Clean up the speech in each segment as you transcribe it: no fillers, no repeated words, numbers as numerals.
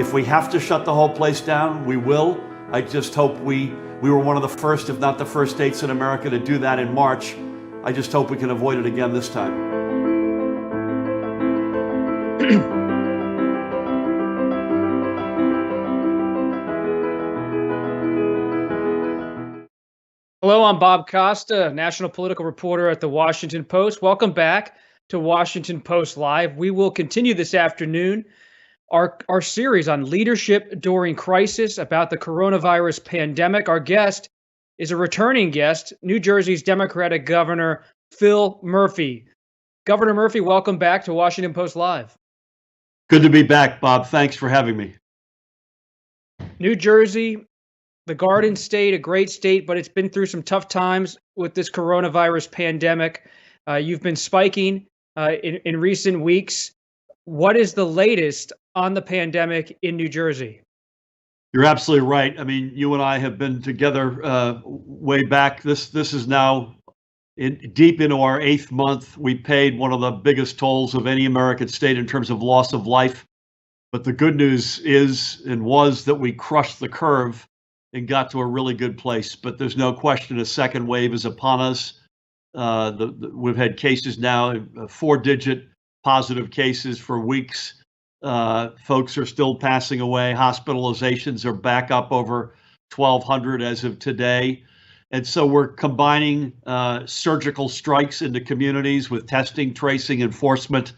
If we have to shut the whole place down, we will. I just hope we were one of the first, if not the first states in America to do that in March. I just hope we can avoid it again this time. Hello, I'm Bob Costa, national political reporter at the Washington Post. Welcome back to Washington Post Live. We will continue this afternoon our series on leadership during crisis about the coronavirus pandemic. Our guest is a returning guest, New Jersey's Democratic Governor Phil Murphy. Governor Murphy, welcome back to Washington Post Live. Good to be back, Bob. Thanks for having me. New Jersey, the Garden State, a great state, but it's been through some tough times with this coronavirus pandemic. You've been spiking in recent weeks. What is the latest on the pandemic in New Jersey? You're absolutely right. I mean, you and I have been together way back. This is now deep into our 8th month. We paid one of the biggest tolls of any American state in terms of loss of life. But the good news is and was that we crushed the curve and got to a really good place. But there's no question a second wave is upon us. We've had cases now, 4-digit positive cases for weeks. Folks are still passing away. Hospitalizations are back up over 1,200 as of today. And so we're combining surgical strikes into communities with testing, tracing, enforcement,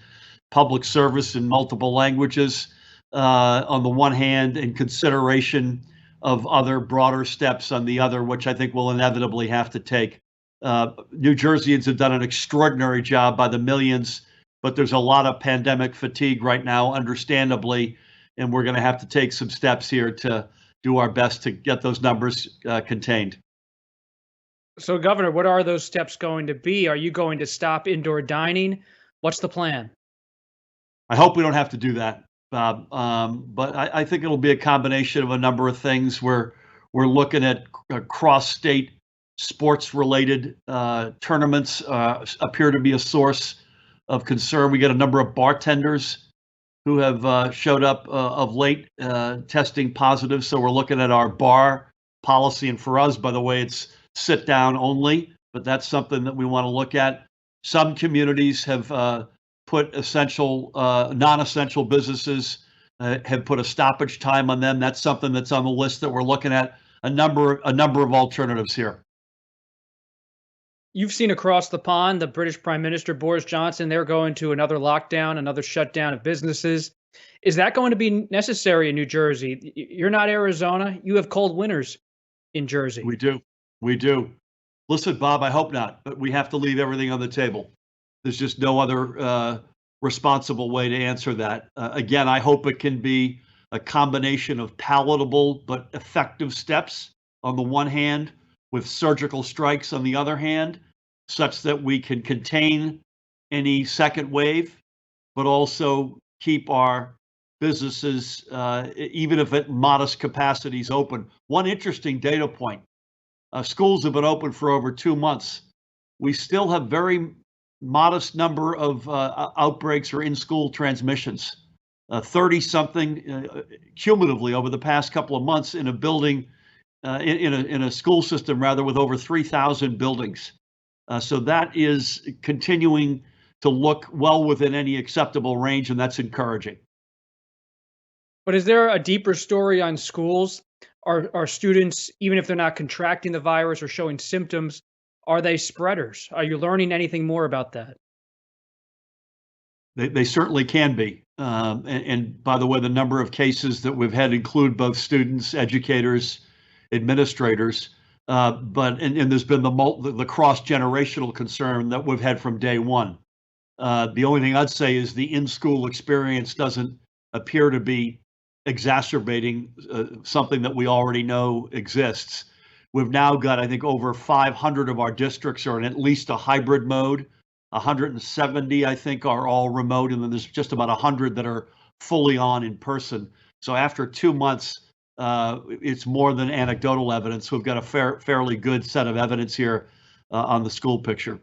public service in multiple languages on the one hand, and consideration of other broader steps on the other, which I think we'll inevitably have to take. New Jerseyans have done an extraordinary job by the millions, but there's a lot of pandemic fatigue right now, understandably, and we're going to have to take some steps here to do our best to get those numbers contained. So, Governor, what are those steps going to be? Are you going to stop indoor dining? What's the plan? I hope we don't have to do that, Bob. But I think it'll be a combination of a number of things. We're looking at cross-state sports-related tournaments appear to be a source of concern. We got a number of bartenders who have showed up of late testing positive. So we're looking at our bar policy. And for us, by the way, it's sit down only, but that's something that we want to look at. Some communities have put essential, non-essential businesses have put a stoppage time on them. That's something that's on the list that we're looking at. A number of alternatives here. You've seen across the pond, the British Prime Minister Boris Johnson, they're going to another lockdown, another shutdown of businesses. Is that going to be necessary in New Jersey? You're not Arizona. You have cold winters in Jersey. We do. Listen, Bob, I hope not, but we have to leave everything on the table. There's just no other responsible way to answer that. Again, I hope it can be a combination of palatable but effective steps on the one hand, with surgical strikes on the other hand, such that we can contain any second wave, but also keep our businesses, even if at modest capacities, open. One interesting data point, schools have been open for over 2 months. We still have very modest number of outbreaks or in-school transmissions, 30-something cumulatively over the past couple of months in a building, in a school system rather, with over 3,000 buildings. So that is continuing to look well within any acceptable range, and that's encouraging. But is there a deeper story on schools? Are students, even if they're not contracting the virus or showing symptoms, are they spreaders? Are you learning anything more about that? They certainly can be. And by the way, the number of cases that we've had include both students, educators, administrators, but there's been the cross-generational concern that we've had from day one. The only thing I'd say is the in-school experience doesn't appear to be exacerbating something that we already know exists. We've now got, I think, over 500 of our districts are in at least a hybrid mode. 170, I think, are all remote, and then there's just about 100 that are fully on in person. So after 2 months, it's more than anecdotal evidence. We've got a fairly good set of evidence here on the school picture.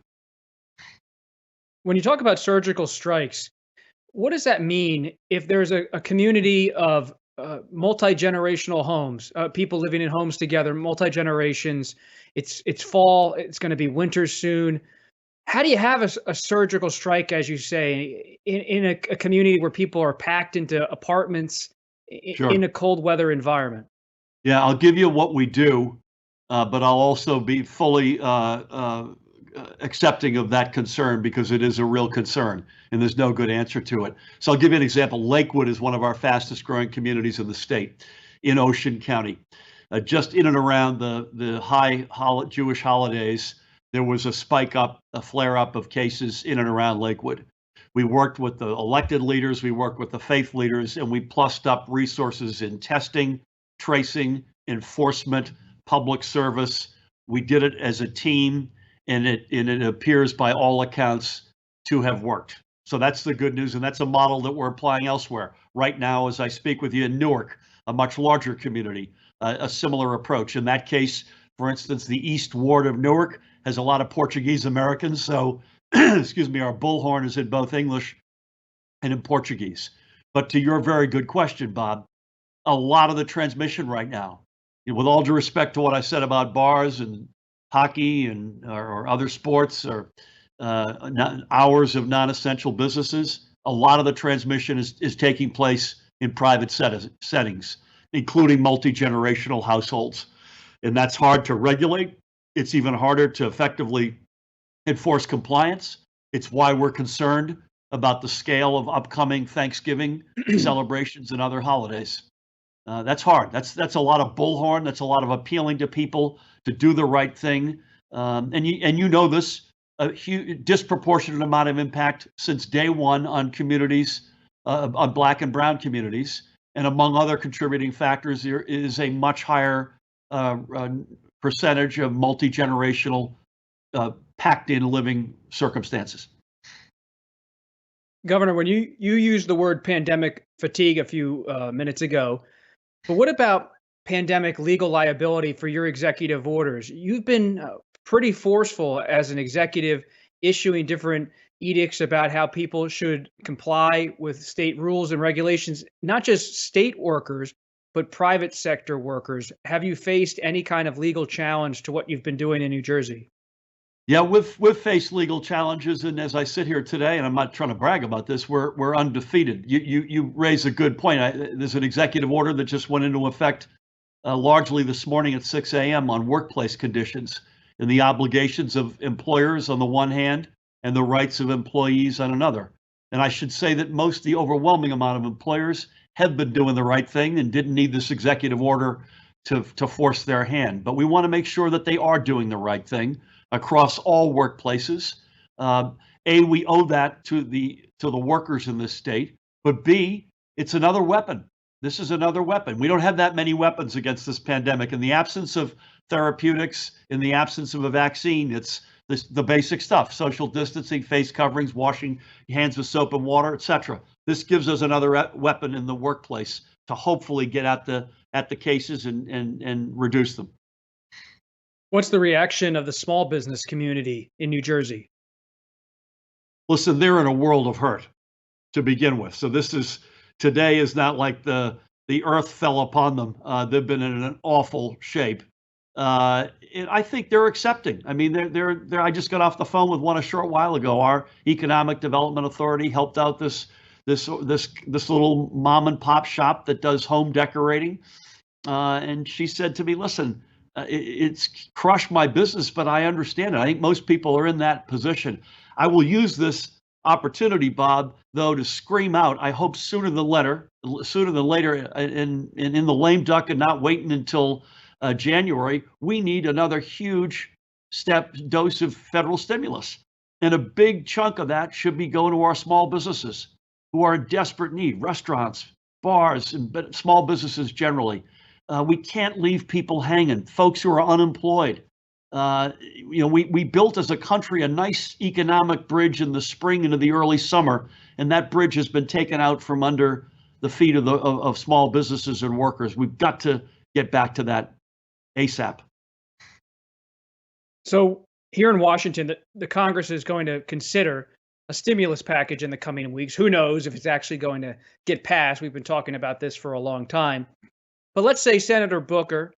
When you talk about surgical strikes, what does that mean if there's a community of multi-generational homes, people living in homes together, multi-generations. It's fall. It's going to be winter soon. How do you have a surgical strike, as you say, in a community where people are packed into apartments Sure. in a cold weather environment? Yeah, I'll give you what we do, but I'll also be fully accepting of that concern because it is a real concern and there's no good answer to it. So I'll give you an example. Lakewood is one of our fastest growing communities in the state in Ocean County. Just in and around the high Jewish holidays, there was a flare up of cases in and around Lakewood. We worked with the elected leaders, we worked with the faith leaders, and we plussed up resources in testing, tracing, enforcement, public service. We did it as a team, and it appears by all accounts to have worked. So that's the good news, and that's a model that we're applying elsewhere. Right now, as I speak with you in Newark, a much larger community, a similar approach. In that case, for instance, the East Ward of Newark has a lot of Portuguese Americans, so excuse me, our bullhorn is in both English and in Portuguese. But to your very good question, Bob, a lot of the transmission right now, with all due respect to what I said about bars and hockey and or other sports or hours of non-essential businesses, a lot of the transmission is taking place in private settings, including multi-generational households. And that's hard to regulate. It's even harder to effectively enforce compliance. It's why we're concerned about the scale of upcoming Thanksgiving celebrations and other holidays. That's hard. That's a lot of bullhorn. That's a lot of appealing to people to do the right thing. And you know this, a disproportionate amount of impact since day one on communities, on Black and Brown communities. And among other contributing factors, there is a much higher percentage of multi-generational packed in living circumstances. Governor, when you used the word pandemic fatigue a few minutes ago, but what about pandemic legal liability for your executive orders? You've been pretty forceful as an executive, issuing different edicts about how people should comply with state rules and regulations, not just state workers, but private sector workers. Have you faced any kind of legal challenge to what you've been doing in New Jersey? Yeah, we've faced legal challenges, and as I sit here today, and I'm not trying to brag about this, we're undefeated. You raise a good point. There's an executive order that just went into effect largely this morning at 6 a.m. on workplace conditions and the obligations of employers on the one hand and the rights of employees on another. And I should say that the overwhelming amount of employers have been doing the right thing and didn't need this executive order to force their hand. But we want to make sure that they are doing the right thing across all workplaces. We owe that to the workers in this state, but B, it's another weapon. This is another weapon. We don't have that many weapons against this pandemic. In the absence of therapeutics, in the absence of a vaccine, it's the basic stuff: social distancing, face coverings, washing hands with soap and water, etc. This gives us another weapon in the workplace to hopefully get at the cases and reduce them. What's the reaction of the small business community in New Jersey? Listen, they're in a world of hurt to begin with. So today is not like the earth fell upon them. They've been in an awful shape. I think they're accepting. I mean, they're. I just got off the phone with one a short while ago. Our Economic Development Authority helped out this little mom and pop shop that does home decorating, and she said to me, "Listen, it's crushed my business, but I understand it. I think most people are in that position. I will use this opportunity, Bob, though, to scream out. I hope sooner than later, in the lame duck and not waiting until January, we need another huge dose of federal stimulus. And a big chunk of that should be going to our small businesses who are in desperate need, restaurants, bars, and small businesses generally. We can't leave people hanging, folks who are unemployed. We built as a country a nice economic bridge in the spring into the early summer, and that bridge has been taken out from under the feet of small businesses and workers. We've got to get back to that ASAP. So here in Washington, the Congress is going to consider a stimulus package in the coming weeks. Who knows if it's actually going to get passed? We've been talking about this for a long time. But let's say Senator Booker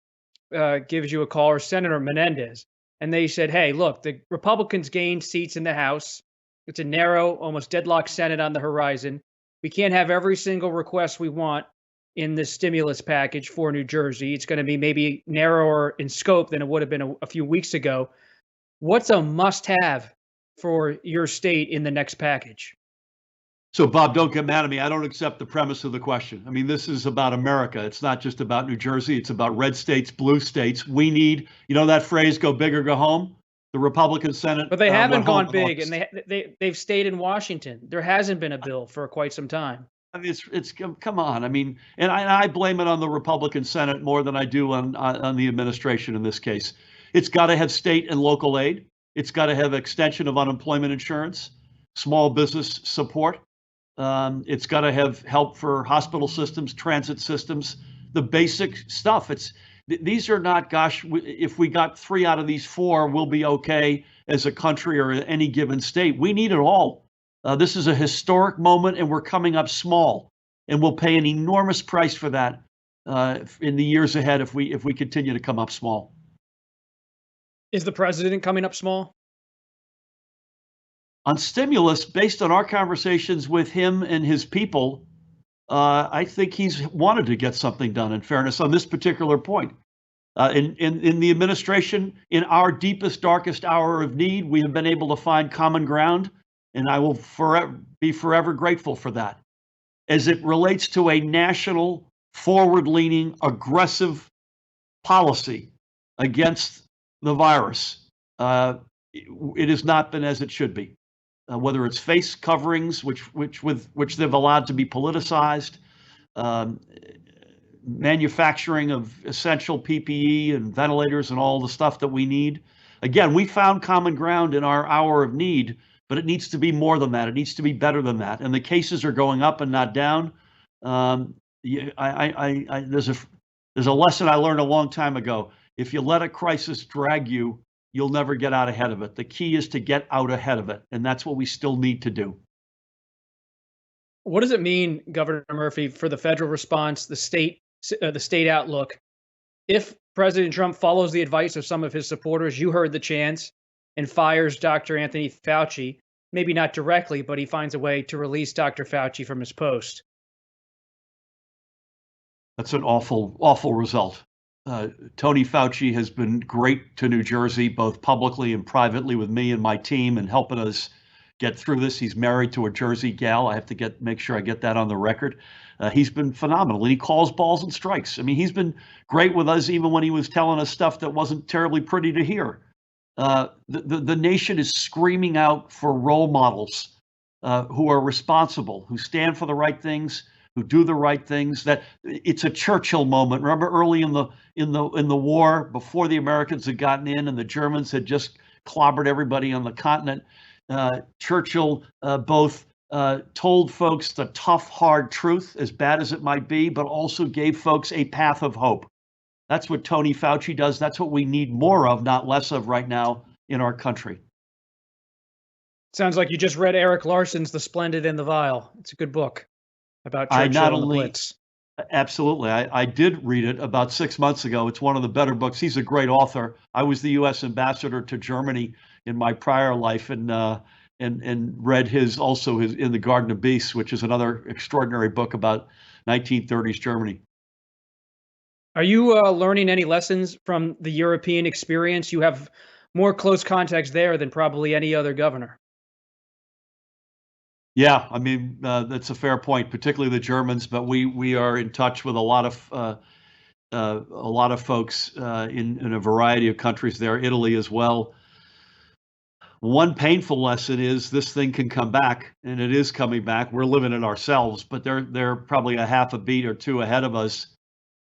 gives you a call, or Senator Menendez, and they said, hey, look, the Republicans gained seats in the House. It's a narrow, almost deadlocked Senate on the horizon. We can't have every single request we want in this stimulus package for New Jersey. It's going to be maybe narrower in scope than it would have been a few weeks ago. What's a must-have for your state in the next package? So, Bob, don't get mad at me. I don't accept the premise of the question. I mean, this is about America. It's not just about New Jersey. It's about red states, blue states. We need, you know, that phrase, go big or go home? The Republican Senate. But they haven't gone big, and they've stayed in Washington. There hasn't been a bill for quite some time. I mean, it's come on. I mean, and I blame it on the Republican Senate more than I do on the administration in this case. It's got to have state and local aid. It's got to have extension of unemployment insurance, small business support. It's got to have help for hospital systems, transit systems, the basic stuff. These are not, gosh, if we got 3 out of these 4, we'll be okay as a country or any given state. We need it all. This is a historic moment, and we're coming up small, and we'll pay an enormous price for that in the years ahead if we continue to come up small. Is the president coming up small? On stimulus, based on our conversations with him and his people, I think he's wanted to get something done, in fairness, on this particular point. In the administration, in our deepest, darkest hour of need, we have been able to find common ground, and I will be forever grateful for that. As it relates to a national, forward-leaning, aggressive policy against the virus, it has not been as it should be. Whether it's face coverings, which they've allowed to be politicized, manufacturing of essential PPE and ventilators and all the stuff that we need. Again, we found common ground in our hour of need, but it needs to be more than that. It needs to be better than that. And the cases are going up and not down. There's a lesson I learned a long time ago. If you let a crisis drag you, you'll never get out ahead of it. The key is to get out ahead of it, and that's what we still need to do. What does it mean, Governor Murphy, for the federal response, the state outlook? If President Trump follows the advice of some of his supporters, you heard the chants, and fires Dr. Anthony Fauci, maybe not directly, but he finds a way to release Dr. Fauci from his post. That's an awful, awful result. Tony Fauci has been great to New Jersey, both publicly and privately with me and my team, and helping us get through this. He's married to a Jersey gal. I have to make sure I get that on the record. He's been phenomenal, and he calls balls and strikes. I mean, he's been great with us even when he was telling us stuff that wasn't terribly pretty to hear. The nation is screaming out for role models who are responsible, who stand for the right things, who do the right things. That it's a Churchill moment. Remember early in the war, before the Americans had gotten in and the Germans had just clobbered everybody on the continent, Churchill both told folks the tough, hard truth, as bad as it might be, but also gave folks a path of hope. That's what Tony Fauci does. That's what we need more of, not less of, right now in our country. Sounds like you just read Eric Larson's The Splendid and the Vile. It's a good book about Churchill and the Blitz. Absolutely. I did read it about 6 months ago. It's one of the better books. He's a great author. I was the U.S. ambassador to Germany in my prior life, and read his In the Garden of Beasts, which is another extraordinary book about 1930s Germany. Are you learning any lessons from the European experience? You have more close contacts there than probably any other governor. Yeah, I mean, that's a fair point, particularly the Germans, but we are in touch with a lot of folks in a variety of countries there, Italy as well. One painful lesson is this thing can come back, and it is coming back. We're living it ourselves, but they're probably a half a beat or two ahead of us.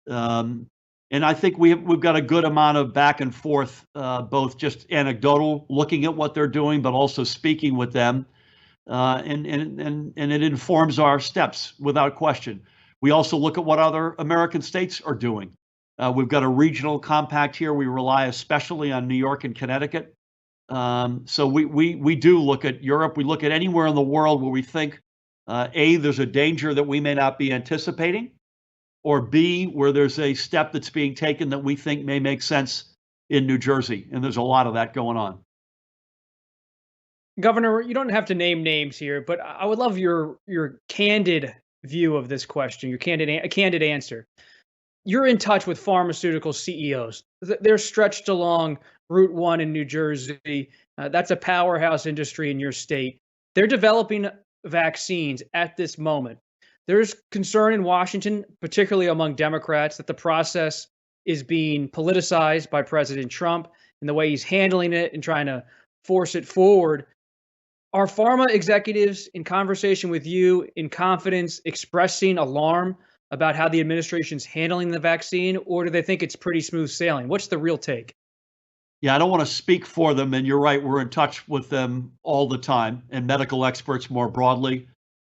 And I think we've got a good amount of back and forth, both just anecdotal, looking at what they're doing, but also speaking with them. And it informs our steps without question. We also look at what other American states are doing. We've got a regional compact here. We rely especially on New York and Connecticut. So we do look at Europe. We look at anywhere in the world where we think, A, there's a danger that we may not be anticipating, or B, where there's a step that's being taken that we think may make sense in New Jersey. And there's a lot of that going on. Governor, you don't have to name names here, but I would love your candid view of this question, your candid answer. You're in touch with pharmaceutical CEOs. They're stretched along Route 1 in New Jersey. That's a powerhouse industry in your state. They're developing vaccines at this moment. There's concern in Washington, particularly among Democrats, that the process is being politicized by President Trump and the way he's handling it and trying to force it forward. Are pharma executives in conversation with you in confidence expressing alarm about how the administration's handling the vaccine, or do they think it's pretty smooth sailing? What's the real take? Yeah, I don't want to speak for them, and you're right, we're in touch with them all the time, and medical experts more broadly,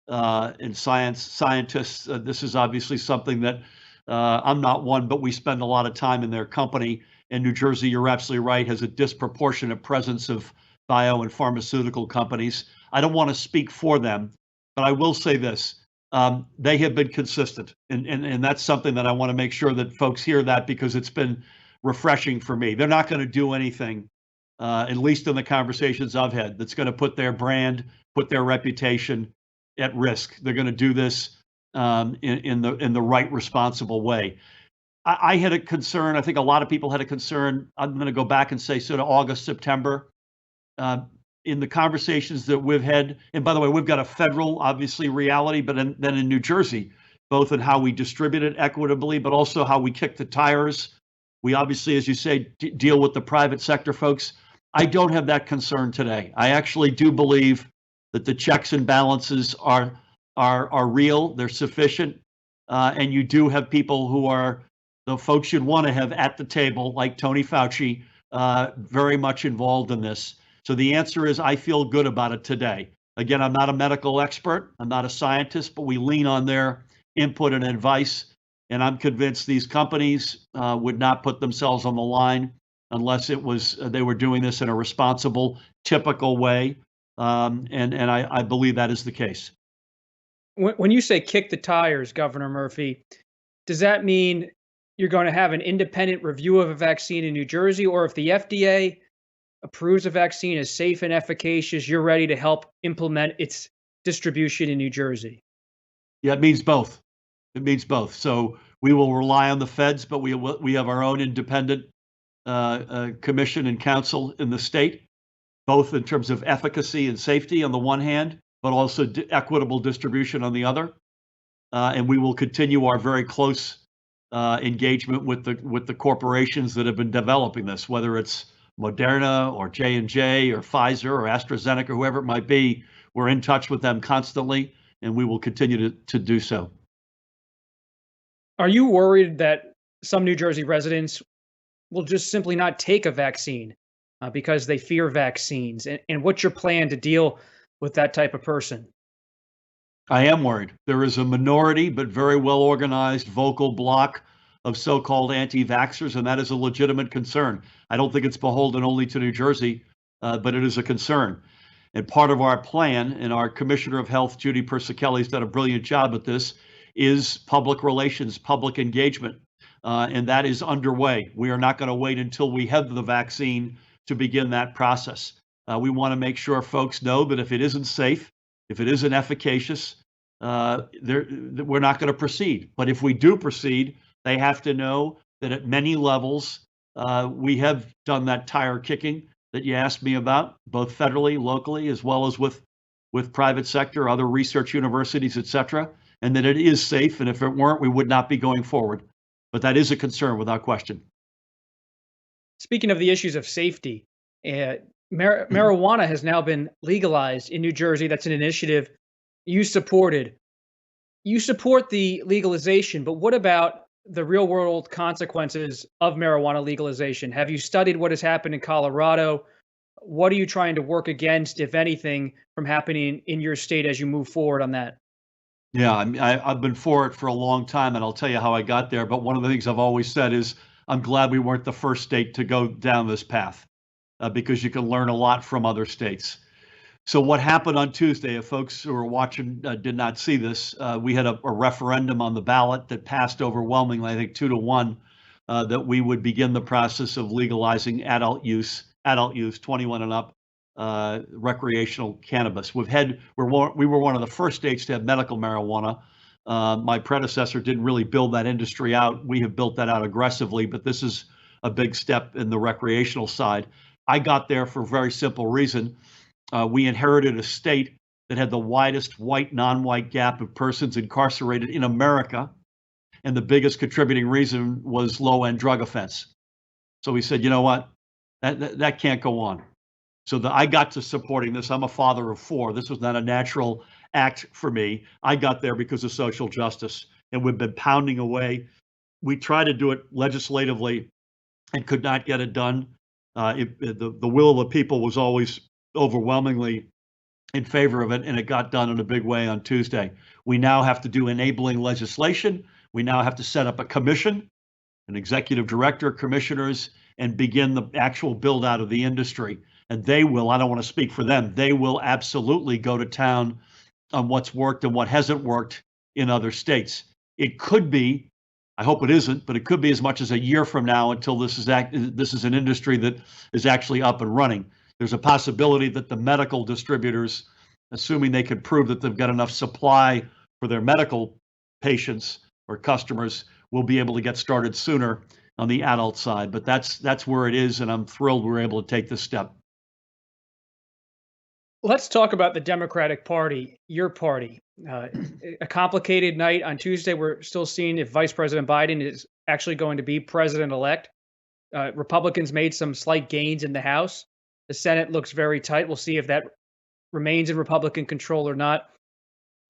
and scientists. This is obviously something that I'm not one, but we spend a lot of time in their company. And New Jersey, you're absolutely right, has a disproportionate presence of bio and pharmaceutical companies. I don't want to speak for them, but I will say this. They have been consistent, and that's something that I want to make sure that folks hear that, because it's been refreshing for me. They're not going to do anything, at least in the conversations I've had, that's going to put their brand, put their reputation at risk. They're going to do this in the right, responsible way. I had a concern. I think a lot of people had a concern. I'm going to go back and say sort of August, September. In the conversations that we've had, and by the way, we've got a federal, obviously, reality, but then in New Jersey, both in how we distribute it equitably, but also how we kick the tires. We obviously, as you say, deal with the private sector folks. I don't have that concern today. I actually do believe that the checks and balances are real. They're sufficient, and you do have people who are the folks you'd want to have at the table, like Tony Fauci, very much involved in this. So the answer is, I feel good about it today. Again, I'm not a medical expert. I'm not a scientist, but we lean on their input and advice. And I'm convinced these companies would not put themselves on the line unless it was they were doing this in a responsible, typical way. And I believe that is the case. When you say kick the tires, Governor Murphy, does that mean you're going to have an independent review of a vaccine in New Jersey, or if the FDA approves a vaccine as safe and efficacious, you're ready to help implement its distribution in New Jersey? Yeah, it means both. It means both. So we will rely on the feds, but we have our own independent commission and council in the state, both in terms of efficacy and safety on the one hand, but also equitable distribution on the other. And we will continue our very close engagement with the corporations that have been developing this, whether it's Moderna or J&J or Pfizer or AstraZeneca, whoever it might be. We're in touch with them constantly, and we will continue to do so. Are you worried that some New Jersey residents will just simply not take a vaccine because they fear vaccines? And what's your plan to deal with that type of person? I am worried. There is a minority, but very well organized, vocal bloc of so-called anti-vaxxers, and that is a legitimate concern. I don't think it's beholden only to New Jersey, but it is a concern. And part of our plan, and our Commissioner of Health, Judy Persichilli, has done a brilliant job at this, is public relations, public engagement, and that is underway. We are not going to wait until we have the vaccine to begin that process. We want to make sure folks know that if it isn't safe, if it isn't efficacious, we're not going to proceed. But if we do proceed, they have to know that at many levels, we have done that tire kicking that you asked me about, both federally, locally, as well as with private sector, other research universities, et cetera, and that it is safe. And if it weren't, we would not be going forward. But that is a concern without question. Speaking of the issues of safety, marijuana has now been legalized in New Jersey. That's an initiative you supported. You support the legalization, but what about the real world consequences of marijuana legalization? Have you studied what has happened in Colorado? What are you trying to work against, if anything, from happening in your state as you move forward on that? Yeah, I've been for it for a long time, and I'll tell you how I got there. But one of the things I've always said is I'm glad we weren't the first state to go down this path. because you can learn a lot from other states. So what happened on Tuesday, if folks who are watching did not see this, we had a referendum on the ballot that passed overwhelmingly, I think 2-1, that we would begin the process of legalizing adult use, 21 and up, recreational cannabis. We were one of the first states to have medical marijuana. My predecessor didn't really build that industry out. We have built that out aggressively, but this is a big step in the recreational side. I got there for a very simple reason. We inherited a state that had the widest white, non-white gap of persons incarcerated in America, and the biggest contributing reason was low-end drug offense. So we said, you know what, that can't go on. So I got to supporting this. I'm a father of 4. This was not a natural act for me. I got there because of social justice, and we've been pounding away. We tried to do it legislatively and could not get it done. The will of the people was always overwhelmingly in favor of it, and it got done in a big way on Tuesday. We now have to do enabling legislation. We now have to set up a commission, an executive director, commissioners, and begin the actual build out of the industry. And they will, I don't want to speak for them, they will absolutely go to town on what's worked and what hasn't worked in other states. It could be, I hope it isn't, but it could be as much as a year from now until this is an industry that is actually up and running. There's a possibility that the medical distributors, assuming they could prove that they've got enough supply for their medical patients or customers, will be able to get started sooner on the adult side. But that's where it is, and I'm thrilled we're able to take this step. Let's talk about the Democratic Party, your party. A complicated night on Tuesday. We're still seeing if Vice President Biden is actually going to be president-elect. Republicans made some slight gains in the House. The Senate looks very tight. We'll see if that remains in Republican control or not.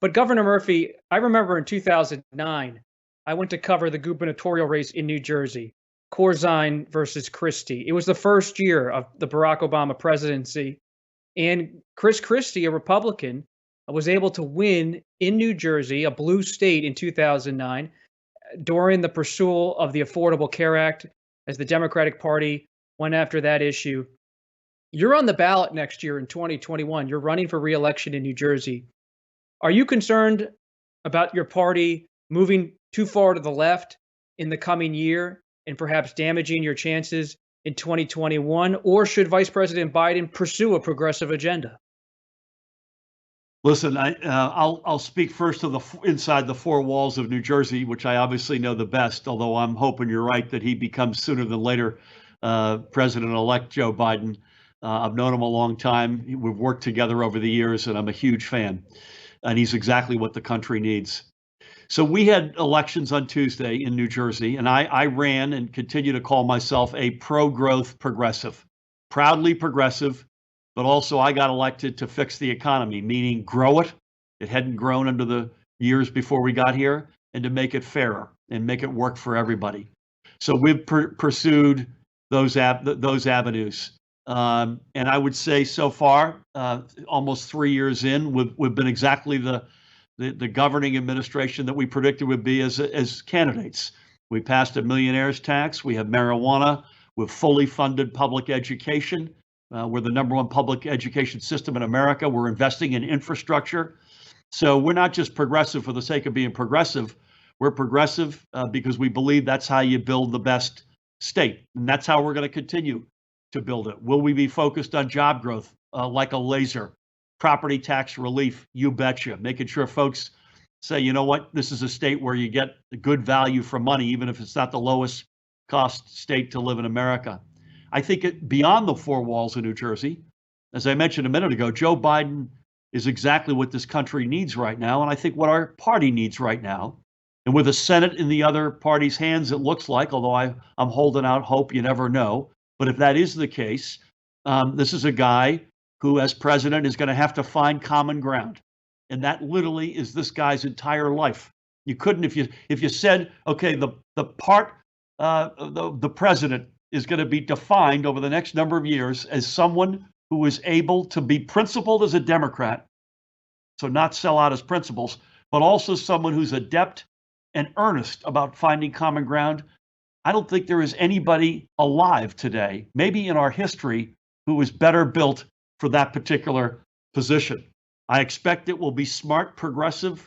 But Governor Murphy, I remember in 2009, I went to cover the gubernatorial race in New Jersey, Corzine versus Christie. It was the first year of the Barack Obama presidency. And Chris Christie, a Republican, was able to win in New Jersey, a blue state, in 2009 during the pursuit of the Affordable Care Act as the Democratic Party went after that issue. You're on the ballot next year in 2021. You're running for re-election in New Jersey. Are you concerned about your party moving too far to the left in the coming year and perhaps damaging your chances in 2021? Or should Vice President Biden pursue a progressive agenda? Listen, I'll speak first to inside the 4 walls of New Jersey, which I obviously know the best, although I'm hoping you're right that he becomes sooner than later President-elect Joe Biden. I've known him a long time. We've worked together over the years, and I'm a huge fan. And he's exactly what the country needs. So we had elections on Tuesday in New Jersey, and I ran and continue to call myself a pro-growth progressive, proudly progressive, but also I got elected to fix the economy, meaning grow it. It hadn't grown under the years before we got here, and to make it fairer and make it work for everybody. So we've pursued those avenues. And I would say so far, almost 3 years in, we've been exactly the governing administration that we predicted would be as candidates. We passed a millionaire's tax. We have marijuana. We've fully funded public education. We're the #1 public education system in America. We're investing in infrastructure. So we're not just progressive for the sake of being progressive. We're progressive because we believe that's how you build the best state. And that's how we're going to continue to build it. Will we be focused on job growth like a laser? Property tax relief, you betcha. Making sure folks say, you know what, this is a state where you get good value for money, even if it's not the lowest cost state to live in America. I think beyond the 4 walls of New Jersey, as I mentioned a minute ago, Joe Biden is exactly what this country needs right now, and I think what our party needs right now. And with the Senate in the other party's hands, it looks like, although I'm holding out hope, you never know. But if that is the case, this is a guy who, as president, is going to have to find common ground. And that literally is this guy's entire life. You couldn't, if you said, okay, the president is going to be defined over the next number of years as someone who is able to be principled as a Democrat, so not sell out his principles, but also someone who's adept and earnest about finding common ground. I don't think there is anybody alive today, maybe in our history, who is better built for that particular position. I expect it will be smart, progressive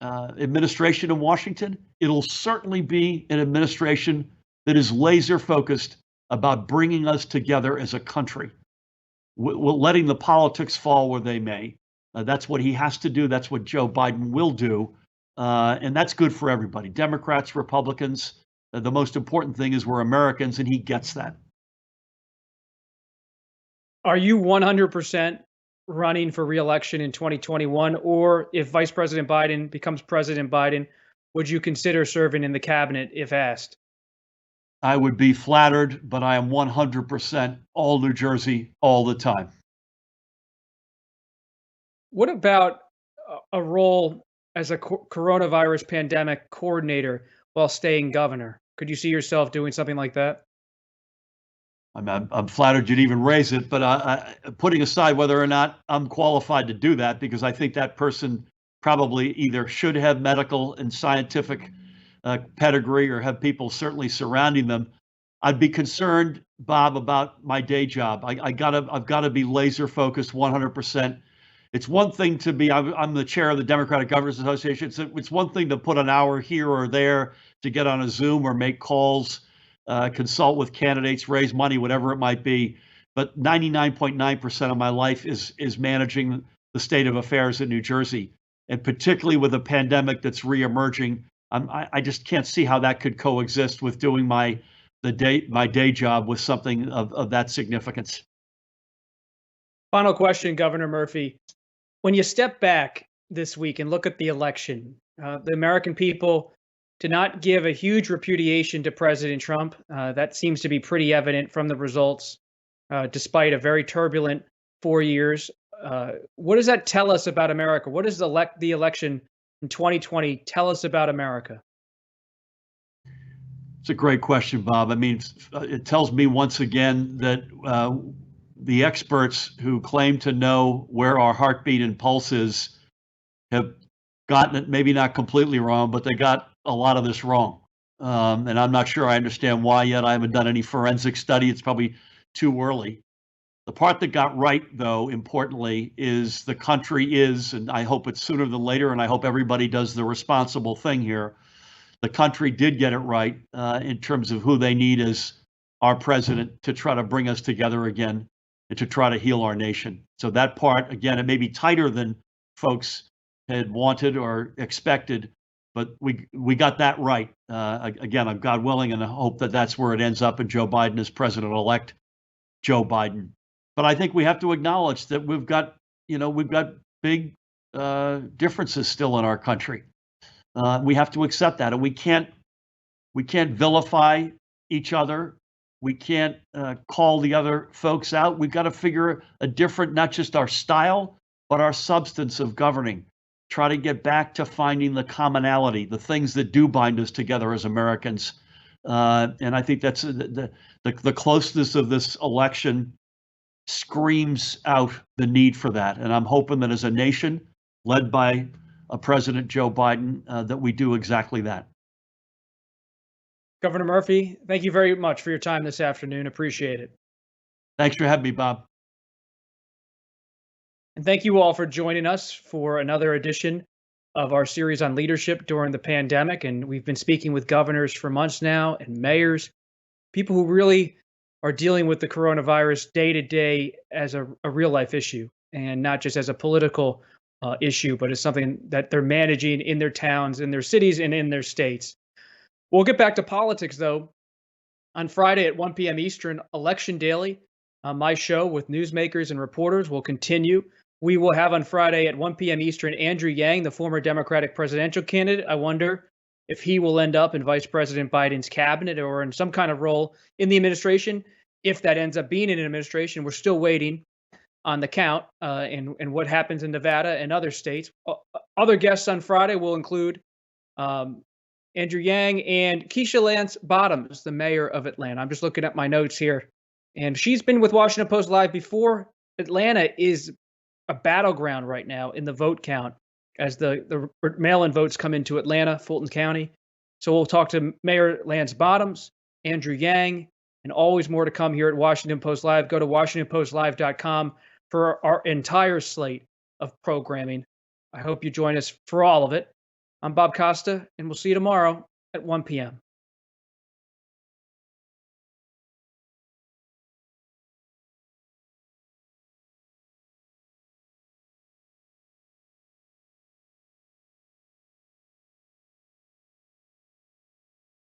administration in Washington. It'll certainly be an administration that is laser focused about bringing us together as a country, letting the politics fall where they may. That's what he has to do. That's what Joe Biden will do. And that's good for everybody, Democrats, Republicans. The most important thing is we're Americans, and he gets that. Are you 100% running for re-election in 2021? Or if Vice President Biden becomes President Biden, would you consider serving in the cabinet if asked? I would be flattered, but I am 100% all New Jersey all the time. What about a role as a coronavirus pandemic coordinator while staying governor? Could you see yourself doing something like that? I'm flattered you'd even raise it, but putting aside whether or not I'm qualified to do that, because I think that person probably either should have medical and scientific pedigree or have people certainly surrounding them. I'd be concerned, Bob, about my day job. I've got to be laser focused 100%. It's one thing to be, I'm the chair of the Democratic Governors Association. It's one thing to put an hour here or there to get on a Zoom or make calls, consult with candidates, raise money, whatever it might be. But 99.9% of my life is managing the state of affairs in New Jersey. And particularly with a pandemic that's reemerging, I just can't see how that could coexist with doing my day job with something of that significance. Final question, Governor Murphy. When you step back this week and look at the election, the American people did not give a huge repudiation to President Trump. That seems to be pretty evident from the results, despite a very turbulent 4 years. What does that tell us about America? What does the election in 2020 tell us about America? It's a great question, Bob. I mean, it tells me once again that the experts who claim to know where our heartbeat and pulse is have gotten it maybe not completely wrong, but they got a lot of this wrong. And I'm not sure I understand why yet. I haven't done any forensic study. It's probably too early. The part that got right, though, importantly, is the country is, and I hope it's sooner than later, and I hope everybody does the responsible thing here. The country did get it right in terms of who they need as our president to try to bring us together again and to try to heal our nation. So that part, again, it may be tighter than folks had wanted or expected, but we got that right. Again, I'm God willing, and I hope that that's where it ends up in Joe Biden as president-elect Joe Biden. But I think we have to acknowledge that we've got big differences still in our country. We have to accept that, and we can't vilify each other. We can't call the other folks out. We've got to figure a different, not just our style, but our substance of governing. Try to get back to finding the commonality, the things that do bind us together as Americans. And I think that's the closeness of this election screams out the need for that. And I'm hoping that as a nation led by President Joe Biden, that we do exactly that. Governor Murphy, thank you very much for your time this afternoon. Appreciate it. Thanks for having me, Bob. And thank you all for joining us for another edition of our series on leadership during the pandemic. And we've been speaking with governors for months now and mayors, people who really are dealing with the coronavirus day to day as a real life issue and not just as a political issue, but as something that they're managing in their towns, in their cities, and in their states. We'll get back to politics, though. On Friday at 1 p.m. Eastern, Election Daily, my show with newsmakers and reporters will continue. We will have on Friday at 1 p.m. Eastern, Andrew Yang, the former Democratic presidential candidate. I wonder if he will end up in Vice President Biden's cabinet or in some kind of role in the administration. If that ends up being in an administration, we're still waiting on the count and what happens in Nevada and other states. Other guests on Friday will include Andrew Yang and Keisha Lance Bottoms, the mayor of Atlanta. I'm just looking at my notes here. And she's been with Washington Post Live before. Atlanta is a battleground right now in the vote count as the mail-in votes come into Atlanta, Fulton County. So we'll talk to Mayor Lance Bottoms, Andrew Yang, and always more to come here at Washington Post Live. Go to WashingtonPostLive.com for our entire slate of programming. I hope you join us for all of it. I'm Bob Costa, and we'll see you tomorrow at 1 p.m.